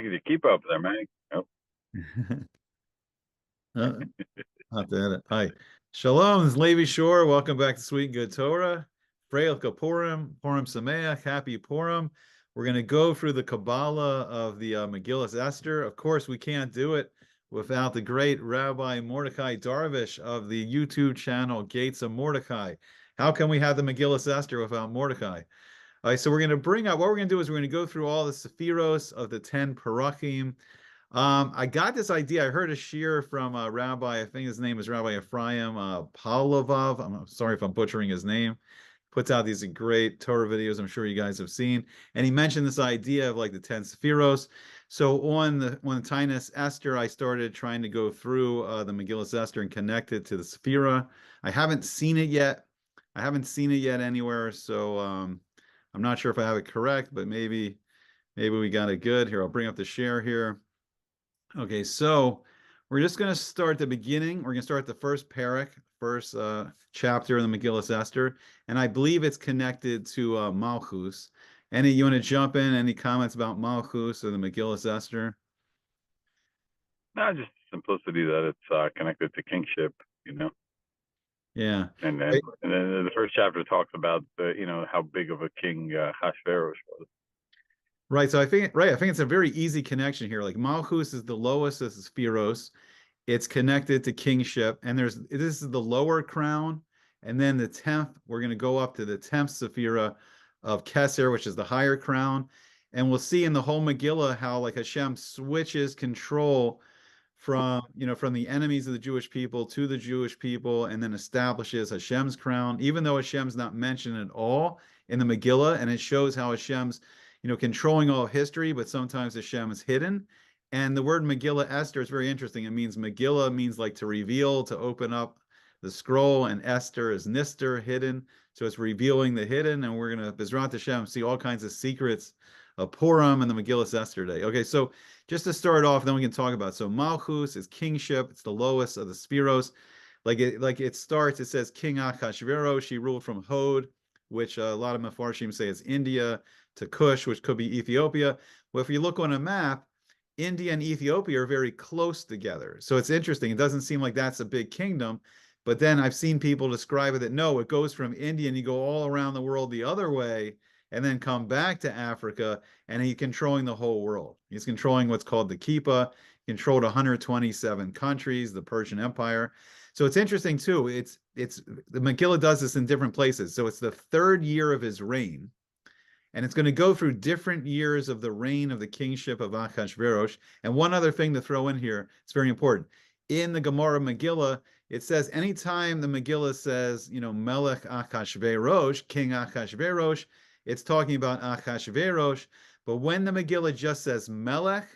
You keep up there, man. Oh. Uh, Not to edit. Hi. Shalom, this is Levi Shore. Welcome back to Sweet and Good Torah. Freilka Purim, Purim Sameach, Happy Purim. We're going to go through the Kabbalah of the Megillah Esther. Of course, we can't do it without the great Rabbi Mordecai Darvish of the YouTube channel Gates of Mordecai. How can we have the Megillah Esther without Mordecai? All right, so we're going to bring up, what we're going to do is we're going to go through all the Sephiros of the 10 Parachim. I got this idea. I heard a shear from a rabbi. I think his name is Rabbi Ephraim Pavlovov. I'm sorry if I'm butchering his name. Puts out these great Torah videos. I'm sure you guys have seen. And he mentioned this idea of like the 10 Sephiros. So on the Tinus Esther, I started trying to go through the Megillah Esther and connect it to the Sephira. I haven't seen it yet. I haven't seen it yet anywhere. So I'm not sure if I have it correct, but maybe we got it good. Here, I'll bring up the share here. Okay, so we're just going to start the beginning. We're going to start the first Paric, first chapter in the Megillah Esther, and I believe it's connected to Malchus. You want to jump in? Any comments about Malchus or the Megillah Esther? No, just simplicity that it's connected to kingship, Yeah. And then the first chapter talks about how big of a king Hashverosh was. Right. So I think it's a very easy connection here. Like Malchus is the lowest of the Spheros. It's connected to kingship, and this is the lower crown, and then the 10th, we're going to go up to the 10th Sephira of Keser, which is the higher crown. And we'll see in the whole Megillah how like Hashem switches control from the enemies of the Jewish people to the Jewish people, and then establishes Hashem's crown, even though Hashem's not mentioned at all in the Megillah, and it shows how Hashem's controlling all of history, but sometimes Hashem is hidden. And the word Megillah Esther is very interesting. It means Megillah means like to reveal, to open up the scroll, and Esther is Nister, hidden. So it's revealing the hidden, and we're going to, Bezrat Hashem, see all kinds of secrets of Purim and the Megillah Esther day. Okay, so just to start off, then we can talk about it. So Malchus is kingship. It's the lowest of the Spheros. Like it starts, it says King Achashverosh, she ruled from Hod, which a lot of Mefarshim say is India, to Kush, which could be Ethiopia. Well, if you look on a map, India and Ethiopia are very close together. So it's interesting. It doesn't seem like that's a big kingdom. But then I've seen people describe it that no, it goes from India and you go all around the world the other way and then come back to Africa, and he's controlling the whole world. He's controlling what's called the Kippah, controlled 127 countries, the Persian Empire. So it's interesting too. It's the Megillah does this in different places. So it's the third year of his reign. And it's going to go through different years of the reign of the kingship of Achashverosh. And one other thing to throw in here, it's very important. In the Gemara Megillah, it says anytime the Megillah says, Melech Achashverosh, King Achashverosh, it's talking about Achashverosh. But when the Megillah just says Melech,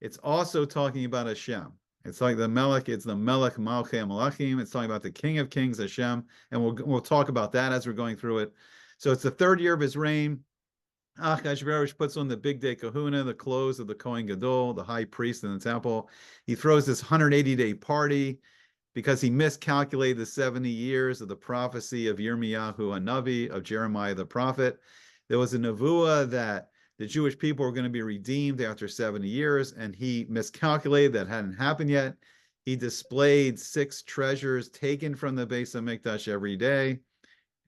it's also talking about Hashem. It's like the Melech, it's the Melech Malchei Malachim. It's talking about the King of Kings, Hashem. And we'll talk about that as we're going through it. So it's the third year of his reign. Achashverosh puts on the big day kahuna, the clothes of the Kohen Gadol, the high priest in the temple. He throws this 180-day party because he miscalculated the 70 years of the prophecy of Yirmiyahu Hanavi, of Jeremiah the prophet. There was a nevuah that the Jewish people were going to be redeemed after 70 years, and he miscalculated. That hadn't happened yet. He displayed 6 treasures taken from the Beis HaMikdash every day.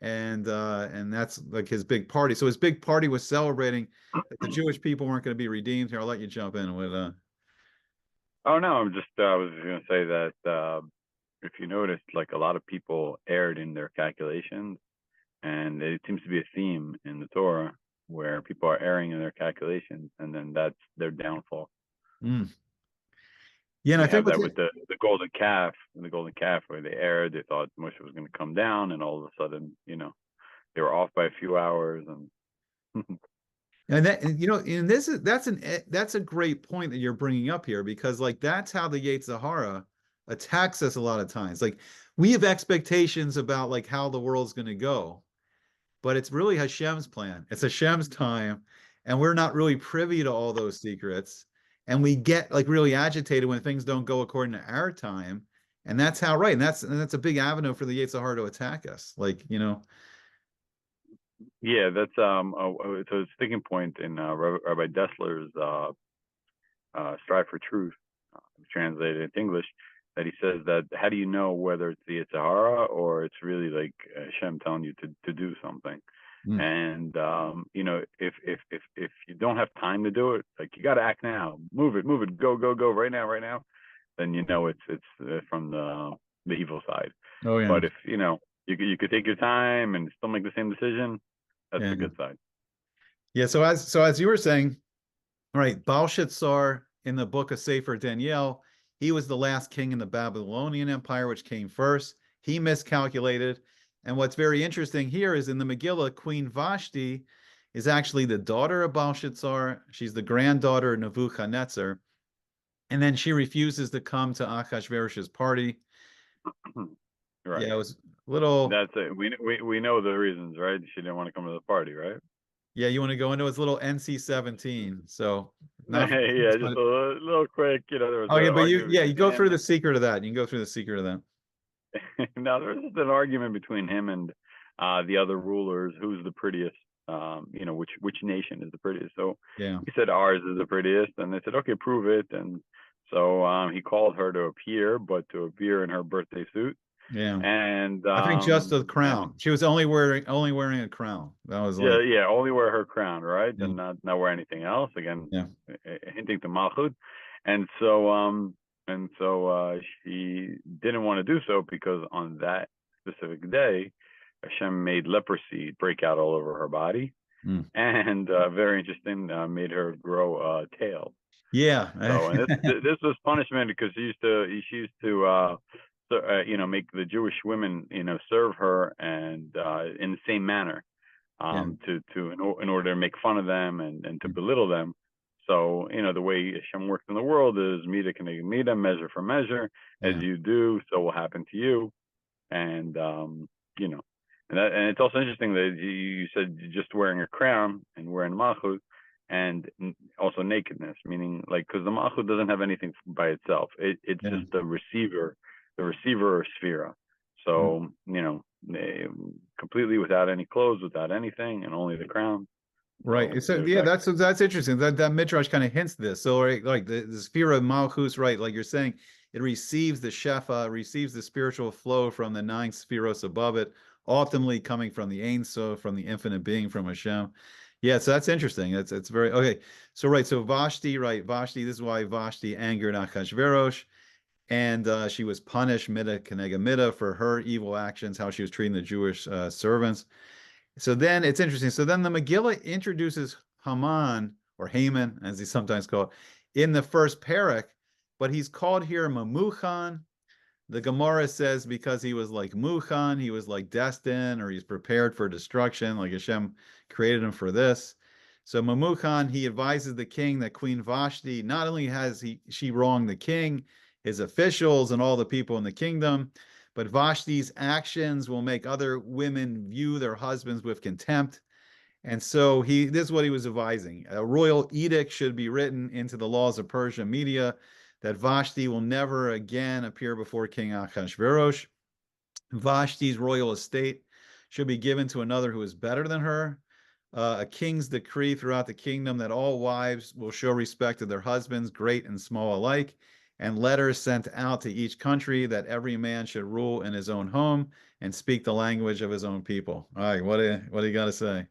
And that's like his big party. So his big party was celebrating that the Jewish people weren't going to be redeemed. Here, I'll let you jump in with. Oh no, I was going to say that if you noticed, like a lot of people erred in their calculations, and it seems to be a theme in the Torah where people are erring in their calculations, and then that's their downfall. Mm. Yeah, and I think that with the golden calf, where they erred, they thought Moshe was going to come down, and all of a sudden, they were off by a few hours, and and that's a great point that you're bringing up here, because like that's how the Yetzer Hara attacks us a lot of times. Like we have expectations about like how the world's going to go, but it's really Hashem's plan. It's Hashem's time, and we're not really privy to all those secrets. And we get like really agitated when things don't go according to our time. And that's how, right. And that's a big avenue for the Yetzer Hara to attack us. Like, Yeah, that's so a sticking point in Rabbi Dessler's Strive for Truth, translated into English, that he says that how do you know whether it's the Sahara or it's really like Hashem telling you to do something? Mm. And if you don't have time to do it, like you got to act now, move it, go right now, then it's from the evil side. Oh yeah. But if you could take your time and still make the same decision, that's Yeah. the good side. Yeah. So as you were saying, all right, Belshazzar in the book of Sefer Daniel, he was the last king in the Babylonian Empire, which came first. He miscalculated. And what's very interesting here is in the Megillah, Queen Vashti is actually the daughter of Belshazzar. She's the granddaughter of Nebuchadnezzar. And then she refuses to come to Achashverosh's party. Right. Yeah, it was a little. That's it. We know the reasons, right? She didn't want to come to the party, right? Yeah, you want to go into its little NC-17. So not for Yeah, kids, just but a little quick. There was oh an yeah, but argument you between go through him. the secret of that. You can go through the secret of that. Now there was just an argument between him and the other rulers. Who's the prettiest? Which nation is the prettiest? So Yeah. he said ours is the prettiest, and they said, okay, prove it. And so he called her to appear, but to appear in her birthday suit. Yeah. And I think just the and crown. She was only wearing a crown. That was like, yeah, only wear her crown, right? yeah, And not wear anything else. Again, yeah, hinting to Malchut. And so she didn't want to do so because on that specific day, Hashem made leprosy break out all over her body, mm. and very interesting, made her grow a tail. Yeah. So, and this was punishment because she used to make the Jewish women serve her and in the same manner, Yeah. in order to make fun of them and to belittle them. So the way Hashem works in the world is mida k'neged mida, measure for measure. As Yeah. you do, so will happen to you. And you know, and it's also interesting that you said just wearing a crown and wearing malchut, and also nakedness, meaning like because the malchut doesn't have anything by itself. It's Yeah. just the receiver or sphere. Mm. So completely without any clothes, without anything, and only the crown. Right. So So there's yeah, that. that's interesting. That midrash kind of hints this. So right, like the sphere of Malchus, right? Like you're saying, it receives the shefa, receives the spiritual flow from the nine spheros above it, ultimately coming from the Ein Sof, from the infinite being, from Hashem. Yeah, so that's interesting. It's very okay. So right, so Vashti, right? Vashti, this is why Vashti angered Achashverosh, and she was punished mida k'neged mida for her evil actions, how she was treating the Jewish servants. So then it's interesting. So then the Megillah introduces Haman, or Haman, as he's sometimes called, in the first Paric, but he's called here Mukan. The Gemara says because he was like Mukan, he was like destined, or he's prepared for destruction, like Hashem created him for this. So Mamukan, he advises the king that Queen Vashti not only has she wronged the king, his officials, and all the people in the kingdom, but Vashti's actions will make other women view their husbands with contempt. And so this is what he was advising. A royal edict should be written into the laws of Persia media that Vashti will never again appear before King Achashverosh. Vashti's royal estate should be given to another who is better than her. A king's decree throughout the kingdom that all wives will show respect to their husbands, great and small alike, and letters sent out to each country that every man should rule in his own home and speak the language of his own people. All right, what do you got to say?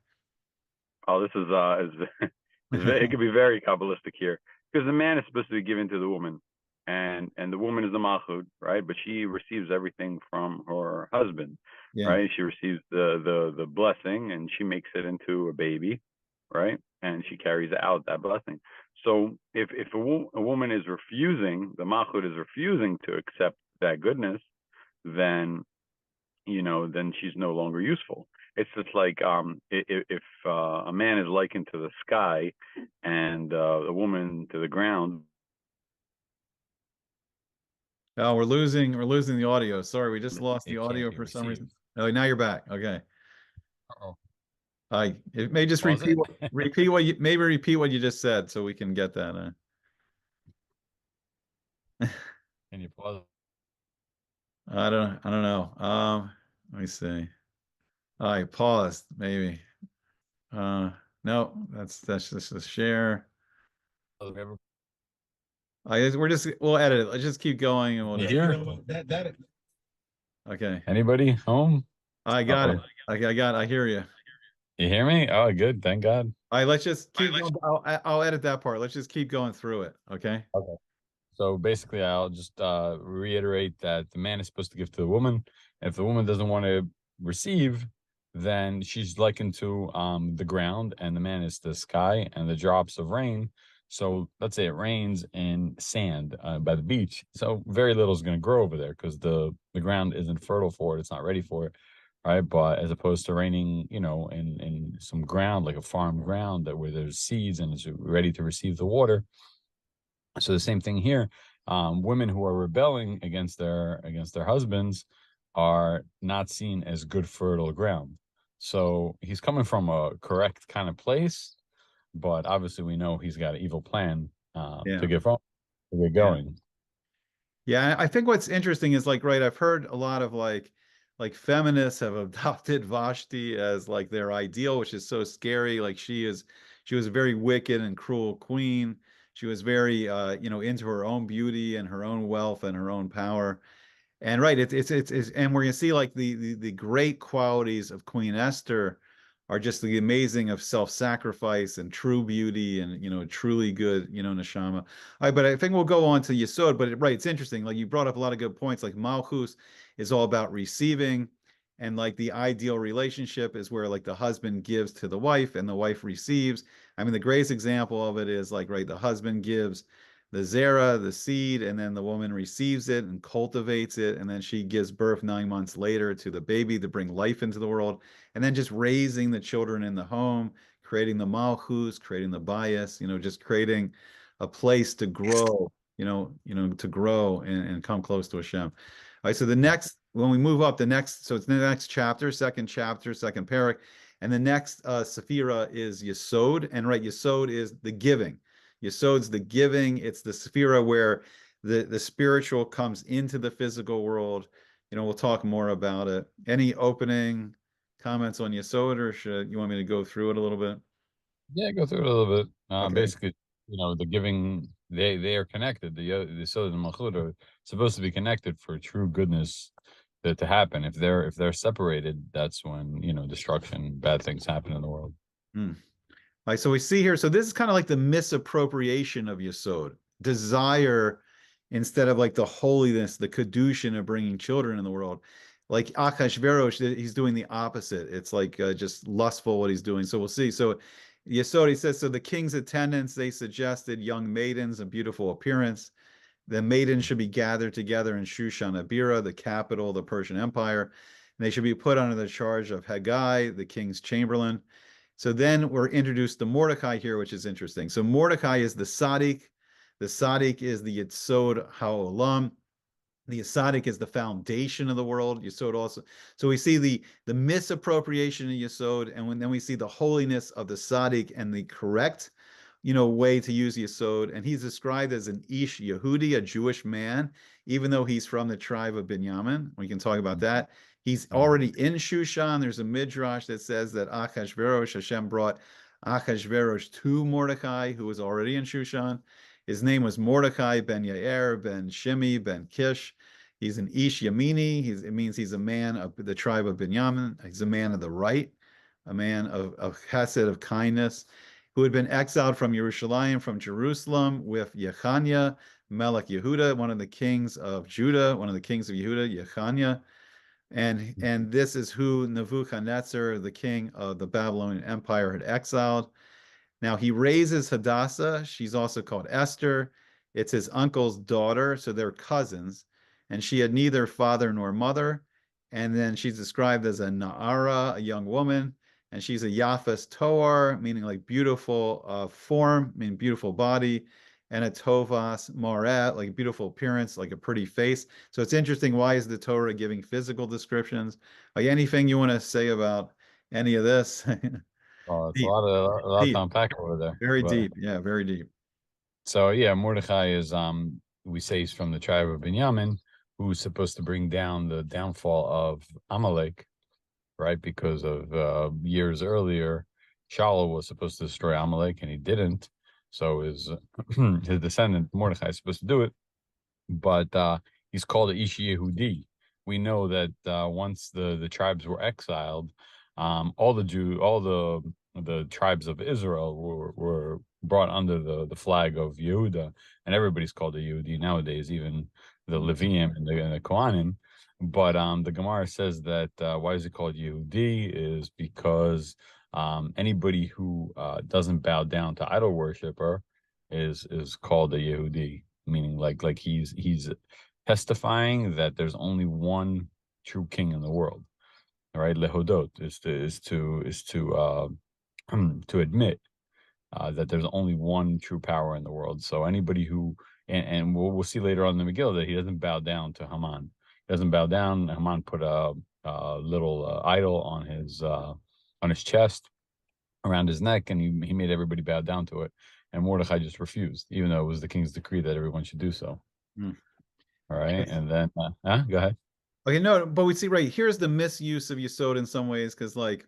Oh, this it could be very Kabbalistic here because the man is supposed to be given to the woman, and the woman is the malchut, right? But she receives everything from her husband, Yeah, right? She receives the blessing, and she makes it into a baby, right? And she carries out that blessing. So if a woman is refusing, the malchut is refusing to accept that goodness, then then she's no longer useful. It's just like if a man is likened to the sky and a woman to the ground. oh, we're losing the audio. Sorry, we just lost the It can't audio be for some reason. received. Oh, now you're back. Okay. Uh-oh. It may just Pause it. repeat what you just said so we can get that. Can you pause? I don't know. Let me see. I paused, maybe. No, that's just a share. It? We'll edit it. Let's just keep going and we'll You just, hear? okay. Anybody home? I got it. I hear you. You hear me? Oh, good. Thank God. All right, let's just keep going. I'll edit that part. Let's just keep going through it. Okay. Okay. So basically, I'll just reiterate that the man is supposed to give to the woman. If the woman doesn't want to receive, then she's likened to the ground, and the man is the sky and the drops of rain. So let's say it rains in sand by the beach. So very little is going to grow over there because the ground isn't fertile for it. It's not ready for it, right? But as opposed to raining, in some ground like a farm ground that where there's seeds and it's ready to receive the water. So the same thing here. Women who are rebelling against their husbands are not seen as good fertile ground. So he's coming from a correct kind of place, but obviously we know he's got an evil plan Yeah. to get going. Yeah, I think what's interesting is like, right, I've heard a lot of like feminists have adopted Vashti as like their ideal, which is so scary. Like she was a very wicked and cruel queen. She was very into her own beauty and her own wealth and her own power. And right, it's and we're gonna see like the great qualities of Queen Esther are just the amazing of self-sacrifice and true beauty and truly good neshama. All right, but I think we'll go on to Yesod. But right, it's interesting. Like you brought up a lot of good points. Like Malchus is all about receiving, and like the ideal relationship is where like the husband gives to the wife and the wife receives. I mean, the greatest example of it is like right, the husband gives the zera, the seed, and then the woman receives it and cultivates it, and then she gives birth 9 months later to the baby to bring life into the world, and then just raising the children in the home, creating the malchus, creating the bias, just creating a place to grow, to grow and come close to Hashem. All right, so the next, when we move up, so it's the next chapter, second Paric, and the next Sephira is Yesod, and right, Yesod is the giving. Yesod's the giving. It's the Sephira where the spiritual comes into the physical world. We'll talk more about it. Any opening comments on Yesod, or should you want me to go through it a little bit? Yeah, go through it a little bit. Okay. Basically, the giving they are connected. The Sod and Malchut are supposed to be connected for true goodness to happen. If they're separated, that's when destruction, bad things happen in the world. Hmm. All right, so we see here, so this is kind of like the misappropriation of Yesod, desire instead of like the holiness, the kedushin of bringing children in the world. Like Achashverosh, he's doing the opposite. It's like just lustful what he's doing. So we'll see. So Yesod, he says, so the king's attendants, they suggested young maidens of beautiful appearance. The maidens should be gathered together in Shushan Abira, the capital of the Persian Empire. And they should be put under the charge of Haggai, the king's chamberlain. So then we're introduced to Mordecai here, which is interesting. So Mordecai is the Tzaddik. The Tzaddik is the Yitzod HaOlam. The Tzaddik is the foundation of the world. Yesod also. So we see the misappropriation of Yesod, and then we see the holiness of the Tzaddik and the correct, way to use Yesod. And he's described as an Ish Yehudi, a Jewish man, even though he's from the tribe of Binyamin. We can talk about that. He's already in Shushan. There's a midrash that says that Achashverosh, Hashem brought Achashverosh to Mordecai, who was already in Shushan. His name was Mordecai ben Yair ben Shimi ben Kish. He's an Ish Yamini. It means he's a man of the tribe of Binyamin. He's a man of the right, a man of chesed, of kindness, who had been exiled from Yerushalayim, from Jerusalem, with Yechaniah, Melech Yehuda, one of the kings of Judah, one of the kings of Yehuda, Yechaniah. And this is who Nebuchadnezzar, the king of the Babylonian Empire, had exiled. Now he raises Hadassah. She's also called Esther. It's his uncle's daughter, so they're cousins. And she had neither father nor mother. And then she's described as a Na'ara, a young woman. And she's a Yafas Toar, meaning like beautiful form, meaning beautiful body, and a Tovas Moret, like beautiful appearance, like a pretty face. So it's interesting. Why is the Torah giving physical descriptions? Like anything you want to say about any of this? Well, it's a Deep, lot to deep, unpack over there. very But deep. Yeah, very deep. so yeah, Mordecai is we say he's from the tribe of Binyamin, who's supposed to bring down the downfall of Amalek, right? Because of years earlier, Shaul was supposed to destroy Amalek and he didn't. So his his descendant Mordechai is supposed to do it, but he's called a Ish Yehudi. We know that once the tribes were exiled, all the tribes of Israel were brought under the flag of Yehuda, and everybody's called a Yehudi nowadays, even the Levium and the Kohanim. But the Gemara says that why is it called Yehudi is because anybody who doesn't bow down to idol worshiper is called a Yehudi, meaning like he's testifying that there's only one true king in the world. All right, lehodot is to to admit that there's only one true power in the world. So anybody who and we'll see later on in the Megillah that he doesn't bow down to Haman. He doesn't bow down. Haman put a little idol on his chest, around his neck, and he made everybody bow down to it. And Mordechai just refused, even though it was the king's decree that everyone should do so. Hmm. All right, and then go ahead. Okay, no, but we see right here's the misuse of Yesod in some ways, because like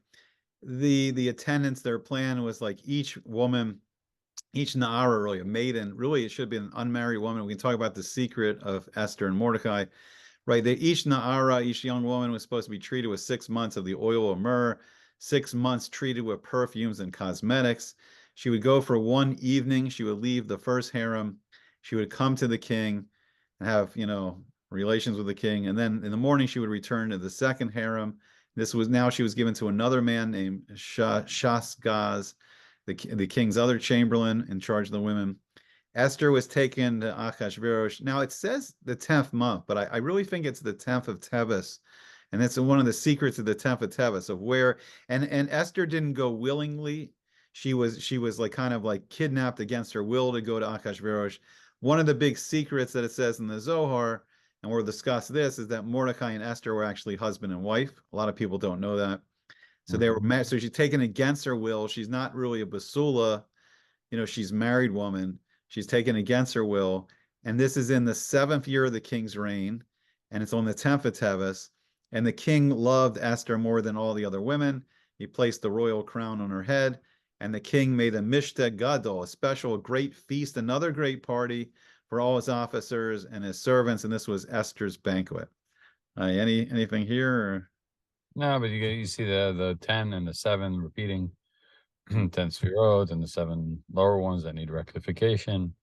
the attendants, their plan was like each woman, each Na'ara, really a maiden, really it should be an unmarried woman. We can talk about the secret of Esther and Mordecai, right? They each Na'ara, each young woman was supposed to be treated with 6 months of the oil of myrrh, 6 months treated with perfumes and cosmetics. She would go for one evening. She would leave the first harem. She would come to the king and have, relations with the king. And then in the morning, she would return to the second harem. This was now she was given to another man named Shasgaz, the king's other chamberlain in charge of the women. Esther was taken to Achashverosh. Now it says the 10th month, but I really think it's the 10th of Teves. And that's one of the secrets of the 10th of Teves of where, and Esther didn't go willingly. She was like kind of like kidnapped against her will to go to Achashverosh. One of the big secrets that it says in the Zohar, and we'll discuss this, is that Mordecai and Esther were actually husband and wife. A lot of people don't know that. So they were married. So she's taken against her will. She's not really a basula. She's a married woman. She's taken against her will. And this is in the 7th year of the king's reign. And it's on the 10th of Teves. And the king loved Esther more than all the other women. He placed the royal crown on her head. And the king made a Mishteh Gadol, a special great feast, another great party for all his officers and his servants. And this was Esther's banquet. Anything here? Or? No, but you see the 10 and the 7 repeating 10 sfirot and the 7 lower ones that need rectification.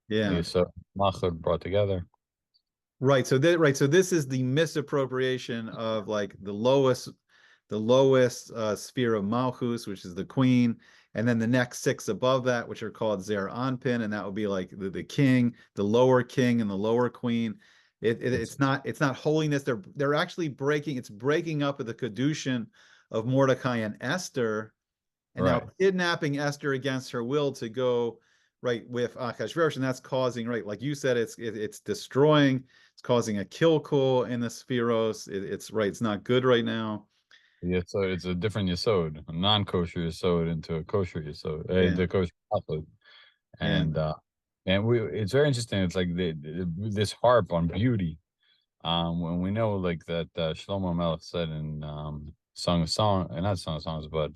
Yeah. So Machod brought together. Right. So this is the misappropriation of like the lowest sphere of Malchus, which is the queen, and then the next 6 above that, which are called Zer Anpin, and that would be like the king, the lower king, and the lower queen. It's not holiness. They're actually breaking up of the kedushin of Mordecai and Esther, and now kidnapping Esther against her will to go right with Achashverosh, and that's causing, right, like you said, it's destroying, it's causing a kilkul in the spheros. It's right, it's not good right now. Yeah, so it's a different yesod, a non-kosher yesod into a kosher yesod, into kosher machod. And it's very interesting. It's like this harp on beauty. When we know like that Shlomo Melech said in Song of Songs, not Song of Songs, but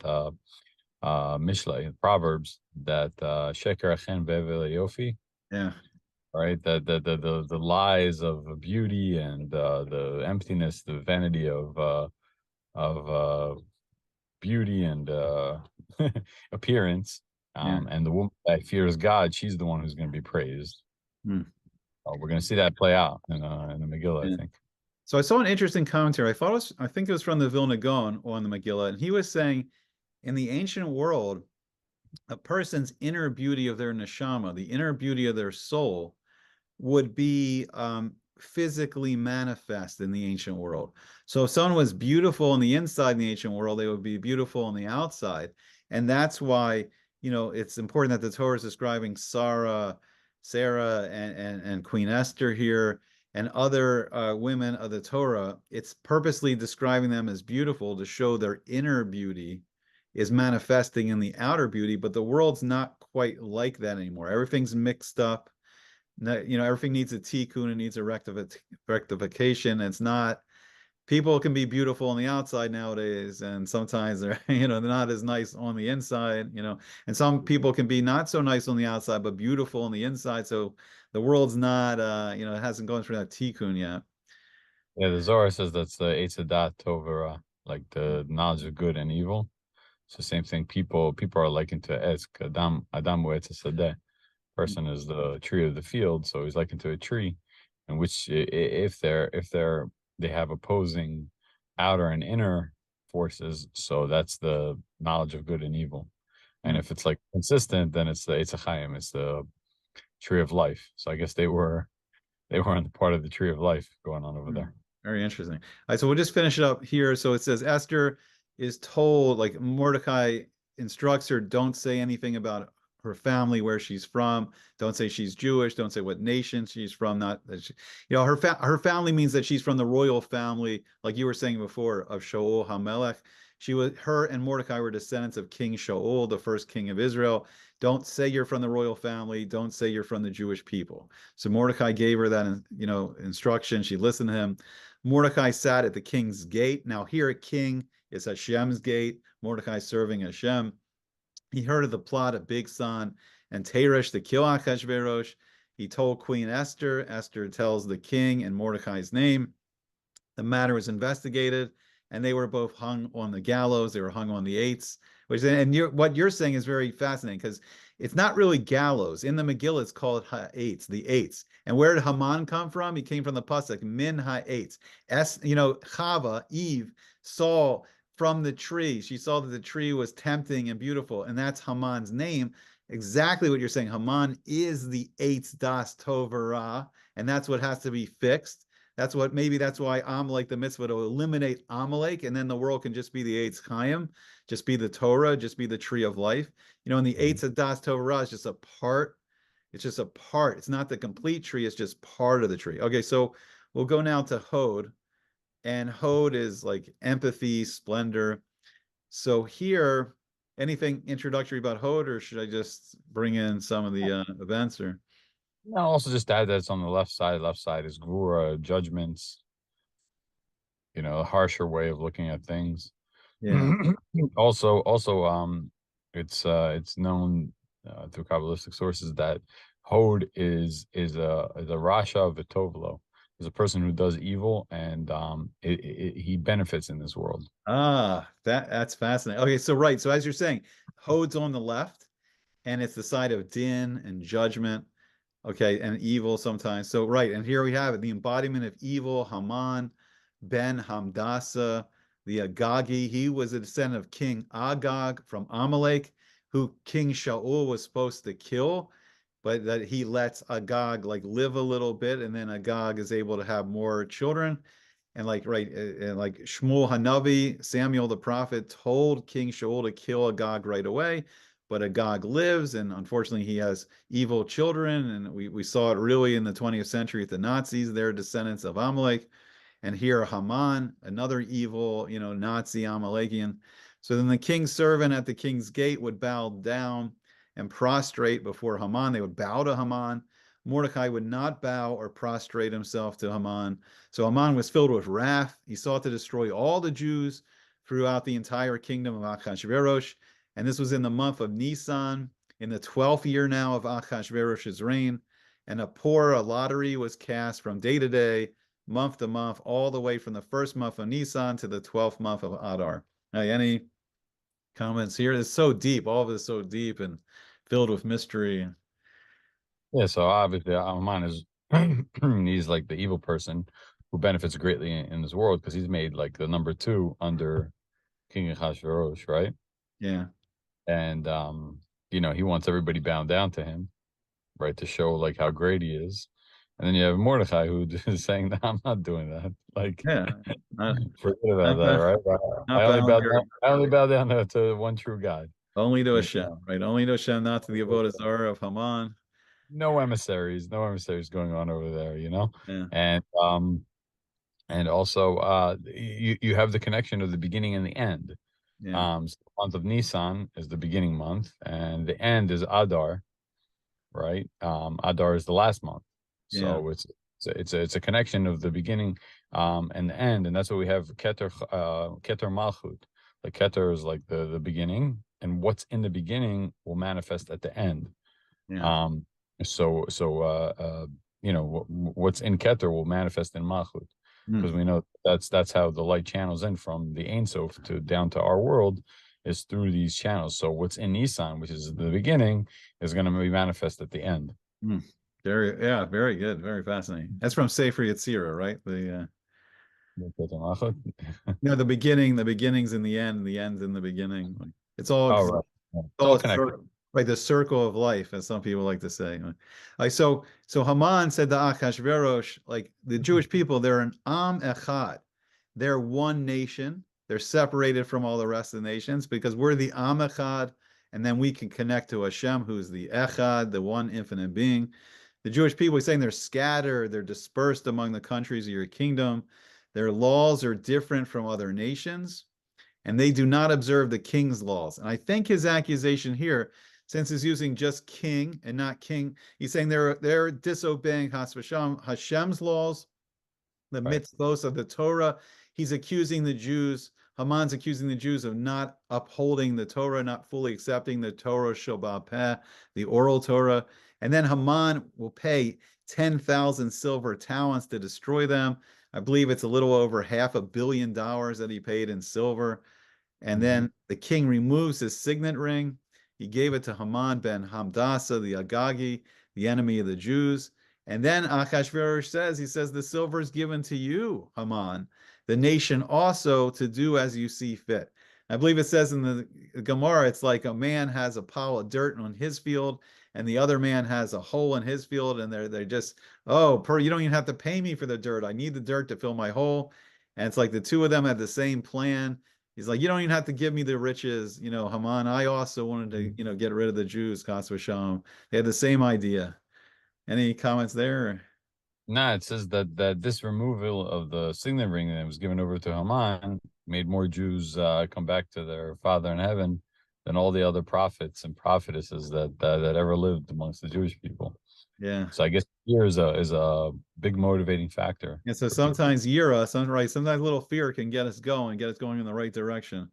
Mishlei, Proverbs, that Sheker Achen Bevel Yofi. Yeah. Right. The lies of beauty and the emptiness, the vanity of beauty and appearance. And the woman that fears God, she's the one who's going to be praised. We're going to see that play out in the Megillah, I think. So I saw an interesting commentary. I think it was from the Vilna Gaon on the Megillah, and he was saying, in the ancient world, a person's inner beauty of their neshama, the inner beauty of their soul, would be physically manifest in the ancient world. So if someone was beautiful on the inside in the ancient world, they would be beautiful on the outside. And that's why, it's important that the Torah is describing Sarah and Queen Esther here and other women of the Torah. It's purposely describing them as beautiful to show their inner beauty is manifesting in the outer beauty, but the world's not quite like that anymore. Everything's mixed up. Everything needs a tikkun, it needs a rectification. It's not people can be beautiful on the outside nowadays, and sometimes they're, they're not as nice on the inside, and some people can be not so nice on the outside, but beautiful on the inside. So the world's not, it hasn't gone through that tikkun yet. Yeah, the Zohar says that's the Eitz Hadat Tovara, like the knowledge of good and evil. So same thing. People are likened to Esk, Adam Etz Hasadeh. Person is the tree of the field, so he's likened to a tree, in which they have opposing outer and inner forces. So that's the knowledge of good and evil. And Yeah. if it's like consistent, then it's the Eitz Chaim, it's the tree of life. So I guess they were on the part of the tree of life going on over there. Very interesting. All right, so we'll just finish it up here. So it says Esther is told, like Mordecai instructs her, don't say anything about her family, where she's from. Don't say she's Jewish. Don't say what nation she's from. Not that she, her family means that she's from the royal family, like you were saying before, of Shaul HaMelech. Her and Mordecai were descendants of King Shaul, the first king of Israel. Don't say you're from the royal family. Don't say you're from the Jewish people. So Mordecai gave her that, instruction. She listened to him. Mordecai sat at the king's gate. Now here a king is Hashem's gate. Mordecai serving Hashem. He heard of the plot of Bigsan and Teresh to kill Achashverosh. He told Queen Esther. Esther tells the king in Mordecai's name. The matter was investigated, and they were both hung on the gallows. They were hung on the eights. What you're saying is very fascinating, because it's not really gallows. In the Megillah, it's called ha'etz, the eights. And where did Haman come from? He came from the pasuk min ha'etz. Chava, Eve, saw from the tree. She saw that the tree was tempting and beautiful, and that's Haman's name. Exactly what you're saying. Haman is the eitz das tovara, and that's what has to be fixed. That's why Amalek, the mitzvah, to eliminate Amalek, and then the world can just be the Eitz Chaim, just be the Torah, just be the tree of life. And the Eitz Das Torah is just a part. It's just a part. It's not the complete tree. It's just part of the tree. Okay, so we'll go now to Hod, and Hod is like empathy, splendor. So here, anything introductory about Hod, or should I just bring in some of the events? Or I'll also just add that it's on the left side. Left side is Gvura, judgments, a harsher way of looking at things. yeah, Also, it's known through Kabbalistic sources that Hod is a Rasha Vitovlo, is a person who does evil, and he benefits in this world. That's fascinating. Okay, so right, so as you're saying, Hod's on the left, and it's the side of din and judgment. Okay, and evil sometimes. So right, and here we have it, the embodiment of evil, Haman, Ben Hamdasa, the Agagi. He was a descendant of King Agag from Amalek, who King Shaul was supposed to kill, but that he lets Agag live a little bit, and then Agag is able to have more children. And like Shmuel Hanavi, Samuel the prophet told King Shaul to kill Agag right away, but Agag lives, and unfortunately he has evil children, and we saw it really in the 20th century with the Nazis. They're descendants of Amalek. And here Haman, another evil, Nazi Amalekian. So then the king's servant at the king's gate would bow down and prostrate before Haman. They would bow to Haman. Mordecai would not bow or prostrate himself to Haman. So Haman was filled with wrath. He sought to destroy all the Jews throughout the entire kingdom of Achashverosh. And this was in the month of Nisan, in the 12th year now of Achashverosh's reign. And a lottery was cast from day to day, month to month, all the way from the first month of Nisan to the 12th month of Adar. Now, any comments here? It's so deep. All of it is so deep and filled with mystery. Yeah, so obviously Haman is he's like the evil person who benefits greatly in this world, because he's made like the number 2 under King Ahasuerus, right? Yeah. And he wants everybody bound down to him, right, to show like how great he is. And then you have Mordecai who is saying that I'm not doing that. Like, Yeah. forget about that, right? I only bow down to one true God. Only to Hashem, right? Only to Hashem, not to the Avodah Zarah of Haman. No emissaries going on over there, Yeah. And also you have the connection of the beginning and the end. Yeah. So the month of Nisan is the beginning month, and the end is Adar, right? Adar is the last month, so it's it's a connection of the beginning and the end, and that's what we have Keter Malchut. Like Keter is like the beginning, and what's in the beginning will manifest at the end. Yeah. What's in Keter will manifest in Malchut, because we know that's how the light channels in from the Ein Sof to down to our world, is through these channels. So what's in Nisan, which is the beginning, is going to be manifest at the end. Very good, very fascinating. That's from Sefer Yetzirah, right? The beginnings in the end, and the ends in the beginning. It's all right. all connected. Right, the circle of life, as some people like to say. So Haman said to Achashverosh, like the Jewish people, they're an Am Echad. They're one nation. They're separated from all the rest of the nations because we're the Am Echad, and then we can connect to Hashem, who's the Echad, the one infinite being. The Jewish people are saying they're scattered, they're dispersed among the countries of your kingdom. Their laws are different from other nations, and they do not observe the king's laws. And I think his accusation here, since he's using just king and not king, he's saying they're disobeying Hashem's laws, the mitzvos of the Torah. He's accusing the Jews, Haman's accusing the Jews of not upholding the Torah, not fully accepting the Torah Shel Peh, the oral Torah. And then Haman will pay 10,000 silver talents to destroy them. I believe it's a little over $500 million that he paid in silver. And then the king removes his signet ring. He gave it to Haman ben Hamdasa, the Agagi, the enemy of the Jews. And then Achashverosh says, the silver is given to you, Haman, the nation also, to do as you see fit. I believe it says in the Gemara, it's like a man has a pile of dirt on his field, and the other man has a hole in his field, and they're just, you don't even have to pay me for the dirt. I need the dirt to fill my hole. And it's like the two of them had the same plan. He's like, you don't even have to give me the riches, Haman. I also wanted to, get rid of the Jews, Chas v'shalom. They had the same idea. Any comments there? No, it says that this removal of the signet ring that was given over to Haman made more Jews come back to their Father in heaven than all the other prophets and prophetesses that ever lived amongst the Jewish people. Yeah. So I guess fear is a big motivating factor. And so sometimes sometimes a little fear can get us going in the right direction.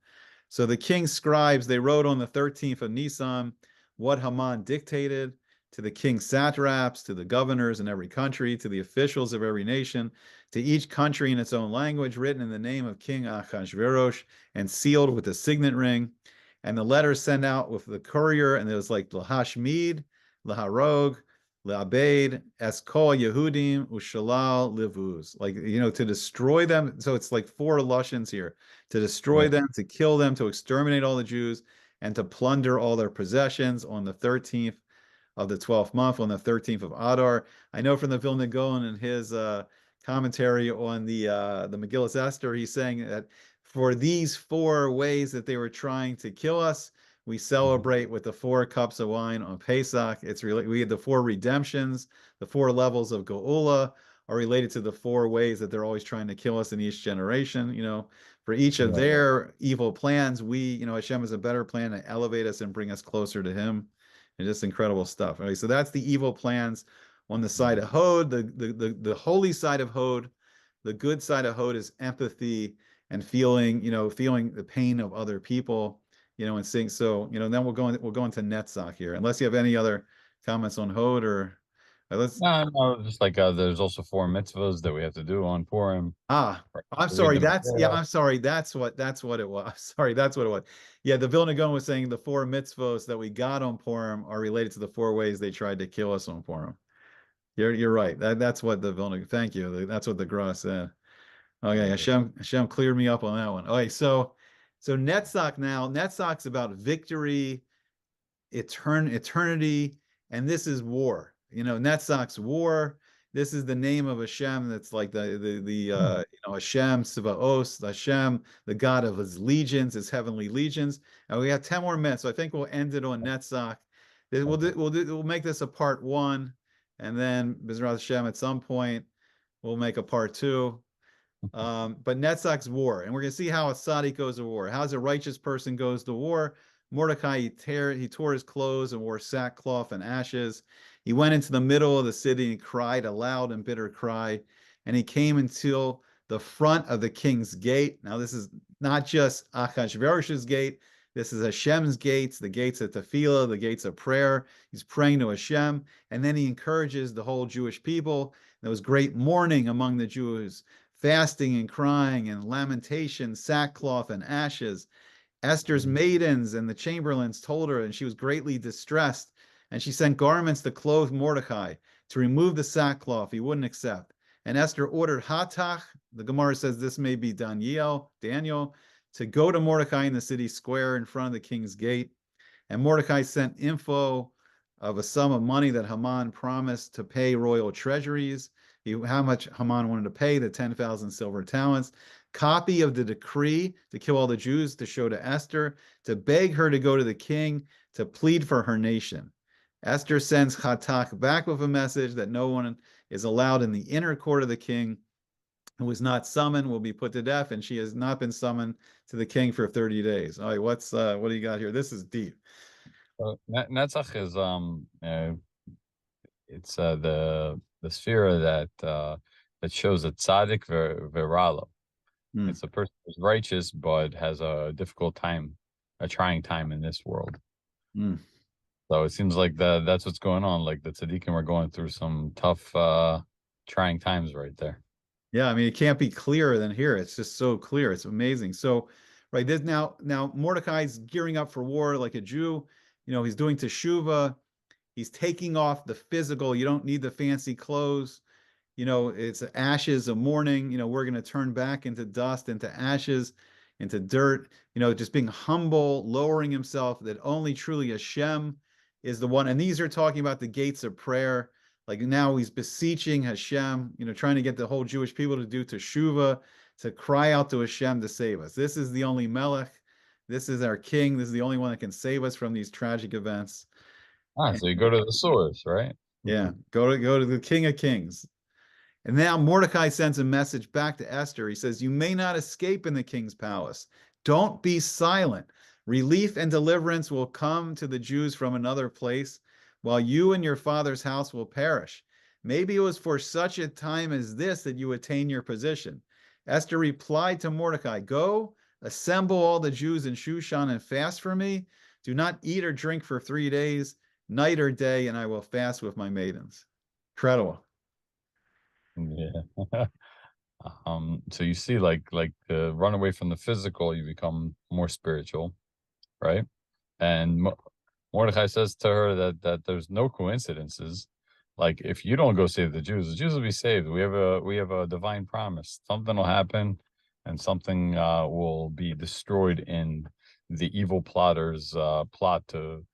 So the King Scribes, they wrote on the 13th of Nisan what Haman dictated to the king's satraps, to the governors in every country, to the officials of every nation, to each country in its own language, written in the name of King Achashverosh and sealed with the signet ring. And the letters sent out with the courier, and it was like Lahashmid, Laharog, La'abed, Eskol Yehudim, Ushalal Livuz. Like, to destroy them. So it's like 4 Lashons here. To destroy them, to kill them, to exterminate all the Jews, and to plunder all their possessions on the 13th of the 12th month, on the 13th of Adar. I know from the Vilna Gaon in his commentary on the Megillah Esther, he's saying that for these 4 ways that they were trying to kill us, we celebrate with the 4 cups of wine on Pesach. We had the 4 redemptions, the 4 levels of Geula are related to the 4 ways that they're always trying to kill us in each generation. For each of their evil plans, Hashem has a better plan to elevate us and bring us closer to Him. And just incredible stuff. Right? So that's the evil plans on the side of Hod, the holy side of Hod. The good side of Hod is empathy and feeling the pain of other people. And seeing, so, then we'll go into Netzach here, unless you have any other comments on Hod or let's. No, just like there's also 4 mitzvahs that we have to do on Purim. I'm sorry. I'm sorry. That's what it was. I'm sorry. That's what it was. Yeah. The Vilna Gaon was saying the 4 mitzvahs that we got on Purim are related to the 4 ways they tried to kill us on Purim. You're right. That's what the Vilna. Thank you. That's what the Gra said. Okay. Hashem cleared me up on that one. Okay. So Netzach now. Netzach's about victory, eternity, and this is war. Netzach's war. This is the name of Hashem. That's like the Hashem Tzevaos, Hashem, the God of His legions, His heavenly legions. And we have 10 more minutes, so I think we'll end it on Netzach. We'll make this a part 1, and then B'ezras Hashem at some point we'll make a part 2. But Netzach's war, and we're going to see how a tzaddik goes to war. How a righteous person goes to war. Mordecai, he tore his clothes and wore sackcloth and ashes. He went into the middle of the city and cried a loud and bitter cry. And he came until the front of the king's gate. Now, this is not just Achashverosh's gate. This is Hashem's gates, the gates of tefillah, the gates of prayer. He's praying to Hashem. And then he encourages the whole Jewish people. There was great mourning among the Jews, fasting and crying and lamentation, sackcloth and ashes. Esther's maidens and the chamberlains told her, and she was greatly distressed. And she sent garments to clothe Mordecai, to remove the sackcloth. He wouldn't accept. And Esther ordered Hathach, the Gemara says this may be Daniel, to go to Mordecai in the city square in front of the king's gate. And Mordecai sent info of a sum of money that Haman promised to pay royal treasuries. How much Haman wanted to pay, the 10,000 silver talents. Copy of the decree to kill all the Jews to show to Esther, to beg her to go to the king, to plead for her nation. Esther sends Hathach back with a message that no one is allowed in the inner court of the king. Who was not summoned will be put to death, and she has not been summoned to the king for 30 days. All right, what do you got here? This is deep. Netzach is it's the sphere that shows a tzaddik veralo. It's a person who's righteous but has a difficult time, a trying time in this world. So it seems like that's what's going on. Like the tzaddikim are going through some tough, trying times right there. Yeah, I mean, it can't be clearer than here. It's just so clear. It's amazing. So, right, this now Mordecai's gearing up for war like a Jew. You know, he's doing teshuvah. He's taking off the physical. You don't need the fancy clothes. You know, it's ashes of mourning. You know, we're going to turn back into dust, into ashes, into dirt. You know, just being humble, lowering himself, that only truly Hashem is the one. And these are talking about the gates of prayer. Like now he's beseeching Hashem, you know, trying to get the whole Jewish people to do teshuvah, to cry out to Hashem to save us. This is the only Melech. This is our king. This is the only one that can save us from these tragic events. So you go to the source, right? Yeah, go to the King of Kings. And now Mordecai sends a message back to Esther. He says, "You may not escape in the king's palace. Don't be silent. Relief and deliverance will come to the Jews from another place, while you and your father's house will perish. Maybe it was for such a time as this that you attain your position." Esther replied to Mordecai, "Go, assemble all the Jews in Shushan and fast for me. Do not eat or drink for 3 days, night or day, and I will fast with my maidens." Incredible. Yeah. So you see, like run away from the physical, you become more spiritual, right? And Mordecai says to her that there's no coincidences. Like if you don't go save the Jews will be saved. We have a divine promise. Something will happen, and something will be destroyed in the evil plotters' plot to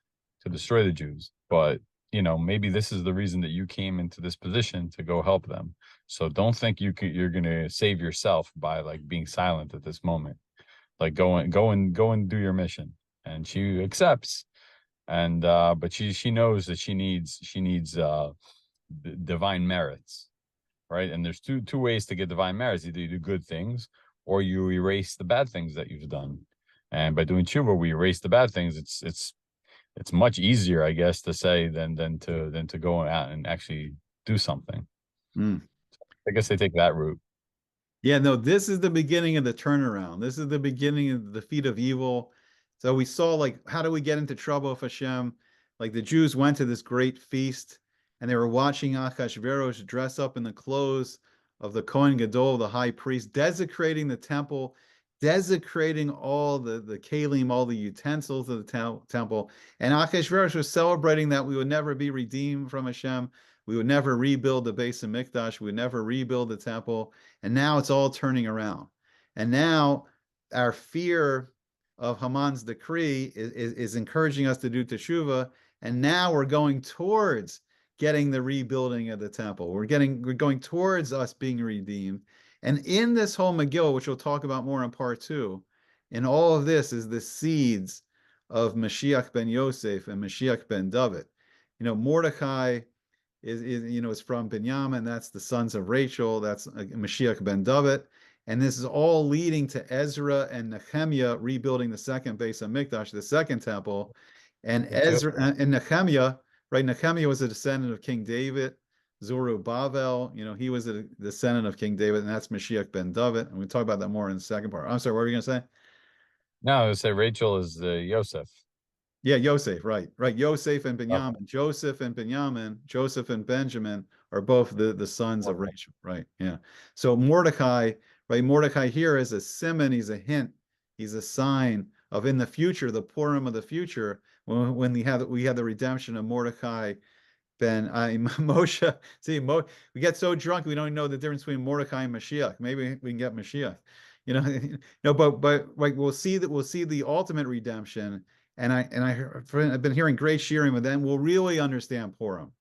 destroy the Jews. But you know, maybe this is the reason that you came into this position to go help them. So don't think you're going to save yourself by like being silent at this moment. Like go and do your mission. And she accepts. And but she knows that she needs divine merits, right? And there's two ways to get divine merits. Either you do good things or you erase the bad things that you've done. And by doing tshuva, we erase the bad things. It's much easier, I guess, to say than to go out and actually do something. I guess they take that route. Yeah, no, this is the beginning of the turnaround. This is the beginning of the defeat of evil. So we saw, like, how do we get into trouble with Hashem? Like the Jews went to this great feast and they were watching Achashverosh dress up in the clothes of the Kohen Gadol, the high priest, desecrating the temple, desecrating all the kalim, all the utensils of the temple. And Achashverosh was celebrating that we would never be redeemed from Hashem. We would never rebuild the Beis Hamikdash. We would never rebuild the temple. And now it's all turning around. And now our fear of Haman's decree is encouraging us to do teshuvah. And now we're going towards getting the rebuilding of the temple. We're going towards us being redeemed. And in this whole Megillah, which we'll talk about more in part 2, in all of this is the seeds of Mashiach ben Yosef and Mashiach ben David. You know, Mordecai is from Binyamin. That's the sons of Rachel. That's Mashiach ben David. And this is all leading to Ezra and Nehemiah rebuilding the second base of Mikdash, the second temple. And Ezra and Nehemiah, right? Nehemiah was a descendant of King David. Zerubbabel, he was a descendant of King David, and that's Mashiach ben David. And we'll talk about that more in the second part. I'm sorry, what were you going to say? No, I would say Rachel is Yosef. Yeah, Yosef, right. Yosef and Okay. Benjamin. Joseph and Benjamin, Joseph and Benjamin are both the sons of Rachel, right? Yeah. So Mordecai, right? Mordecai here is a simon, he's a hint, he's a sign of in the future, the Purim of the future, when we have the redemption of Mordecai Ben Moshe. See, we get so drunk we don't know the difference between Mordecai and Mashiach. Maybe we can get Mashiach. No, but like we'll see the ultimate redemption. And I've been hearing great sharing, but then we'll really understand Purim.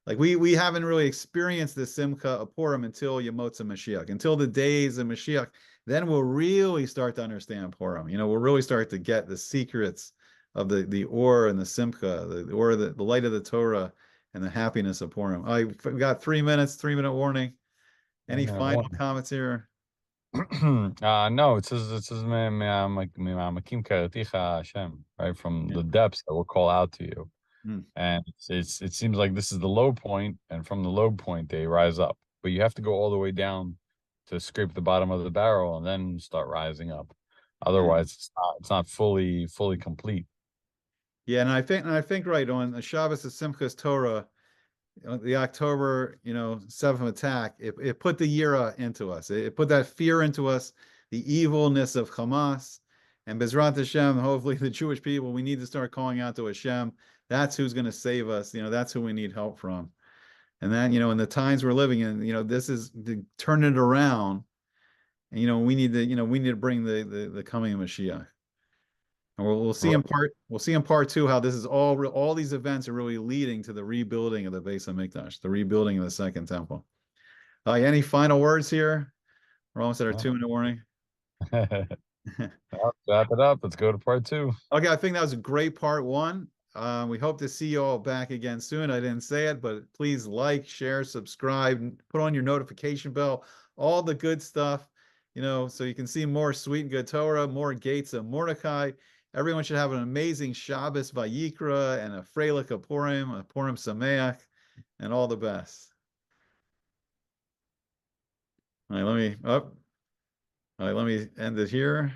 Like we haven't really experienced the Simcha of Purim until Yemotza Mashiach, until the days of Mashiach. Then we'll really start to understand Purim. We'll really start to get the secrets of the Or and the Simcha, the Or, the light of the Torah, and the happiness of Purim. We got 3 minutes, 3-minute warning. Any final comments here? No, it says Makim Karaticha Hashem, right? From the depths that will call out to you. And it seems like this is the low point, and from the low point they rise up. But you have to go all the way down to scrape the bottom of the barrel and then start rising up. Otherwise, it's not fully complete. Yeah, and I think right on the Shabbos of Simchas Torah, the October 7th attack, it put the Yira into us. It put that fear into us, the evilness of Hamas. And Bezrat Hashem, hopefully the Jewish people, we need to start calling out to Hashem. That's who's going to save us. That's who we need help from. And then, in the times we're living in, this is to turn it around. And, we need to bring the coming of Mashiach. And we'll see in part two how this is all these events are really leading to the rebuilding of the Beis Hamikdash, the rebuilding of the second temple. Any final words here? We're almost at our 2-minute warning. Well, wrap it up. Let's go to part 2. Okay, I think that was a great part 1. We hope to see you all back again soon. I didn't say it, but please like, share, subscribe, put on your notification bell, all the good stuff, so you can see more sweet and good Torah, more gates of Mordecai. Everyone should have an amazing Shabbos Vayikra and a Freilich of Purim, a Purim Sameach, and all the best. All right, let me end it here.